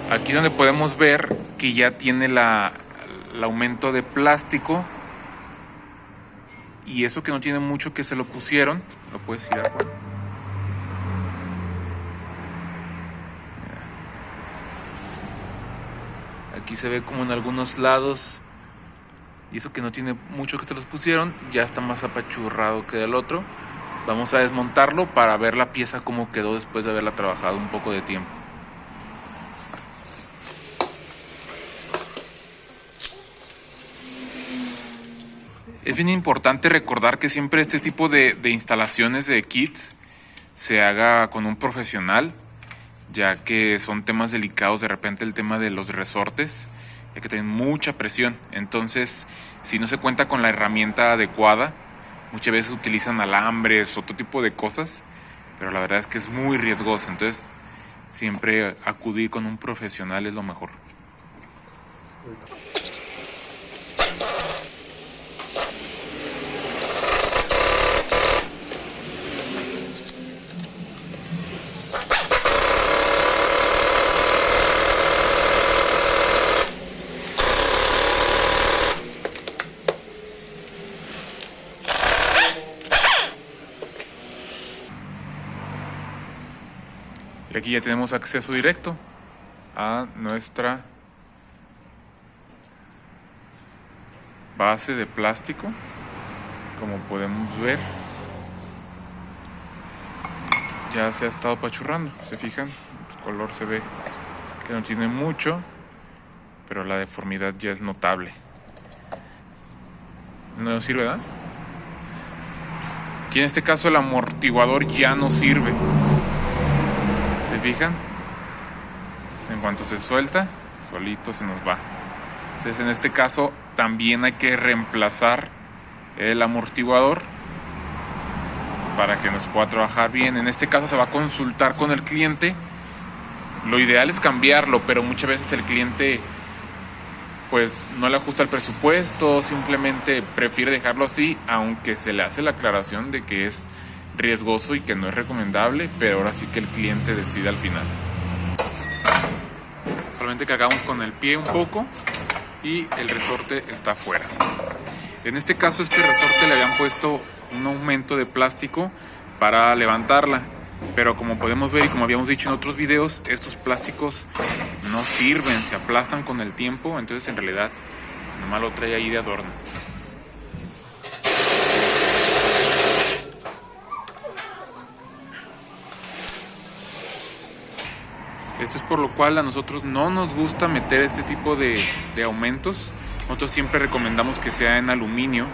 Aquí es donde podemos ver que ya tiene el aumento de plástico. Y eso que no tiene mucho que se lo pusieron. Lo puedes ir a Juan. Aquí se ve como en algunos lados. Y eso que no tiene mucho que se los pusieron. Ya está más apachurrado que el otro. Vamos a desmontarlo para ver la pieza cómo quedó después de haberla trabajado un poco de tiempo. Es bien importante recordar que siempre este tipo de instalaciones de kits se haga con un profesional, ya que son temas delicados. De repente el tema de los resortes, hay que tener mucha presión. Entonces, si no se cuenta con la herramienta adecuada, muchas veces utilizan alambres, otro tipo de cosas, pero la verdad es que es muy riesgoso. Entonces, siempre acudir con un profesional es lo mejor. Y aquí ya tenemos acceso directo a nuestra base de plástico. Como podemos ver, ya se ha estado apachurrando. ¿Se fijan? El color se ve que no tiene mucho, pero la deformidad ya es notable. No sirve, ¿verdad? Aquí en este caso el amortiguador ya no sirve. ¿Se fijan? En cuanto se suelta, solito se nos va. Entonces en este caso también hay que reemplazar el amortiguador para que nos pueda trabajar bien. En este caso se va a consultar con el cliente. Lo ideal es cambiarlo, pero muchas veces el cliente pues no le ajusta el presupuesto, simplemente prefiere dejarlo así, aunque se le hace la aclaración de que es riesgoso y que no es recomendable, pero ahora sí que el cliente decide al final. Solamente cargamos con el pie un poco y el resorte está afuera. En este caso este resorte le habían puesto un aumento de plástico para levantarla, pero como podemos ver y como habíamos dicho en otros videos, estos plásticos no sirven, se aplastan con el tiempo. Entonces en realidad nomás lo trae ahí de adorno. Esto es por lo cual a nosotros no nos gusta meter este tipo de aumentos. Nosotros siempre recomendamos que sea en aluminio,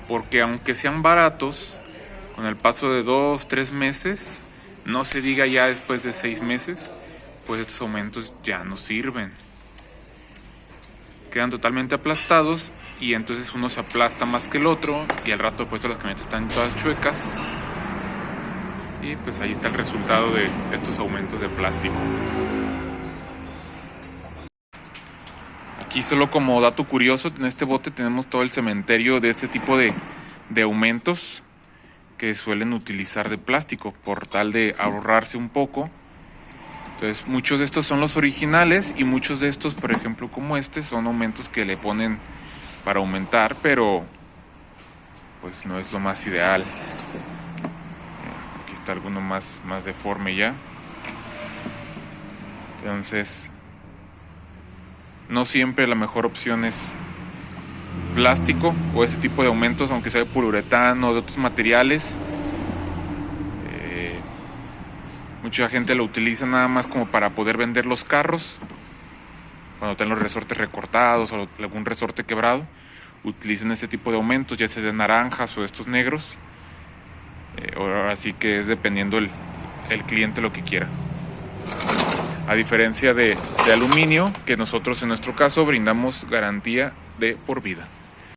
porque aunque sean baratos, con el paso de 2-3 meses, no se diga ya después de 6 meses, pues estos aumentos ya no sirven. Quedan totalmente aplastados y entonces uno se aplasta más que el otro y al rato pues las camionetas están todas chuecas. Y pues ahí está el resultado de estos aumentos de plástico. Aquí solo como dato curioso, en este bote tenemos todo el cementerio de este tipo de aumentos que suelen utilizar de plástico por tal de ahorrarse un poco. Entonces muchos de estos son los originales y muchos de estos, por ejemplo como este, son aumentos que le ponen para aumentar, pero pues no es lo más ideal. Alguno más deforme ya. Entonces no siempre la mejor opción es plástico o ese tipo de aumentos, aunque sea de poliuretano o de otros materiales. Mucha gente lo utiliza nada más como para poder vender los carros cuando tienen los resortes recortados o algún resorte quebrado. Utilizan este tipo de aumentos, ya sea de naranjas o de estos negros. Ahora sí que es dependiendo el cliente lo que quiera. A diferencia de aluminio, que nosotros en nuestro caso brindamos garantía de por vida.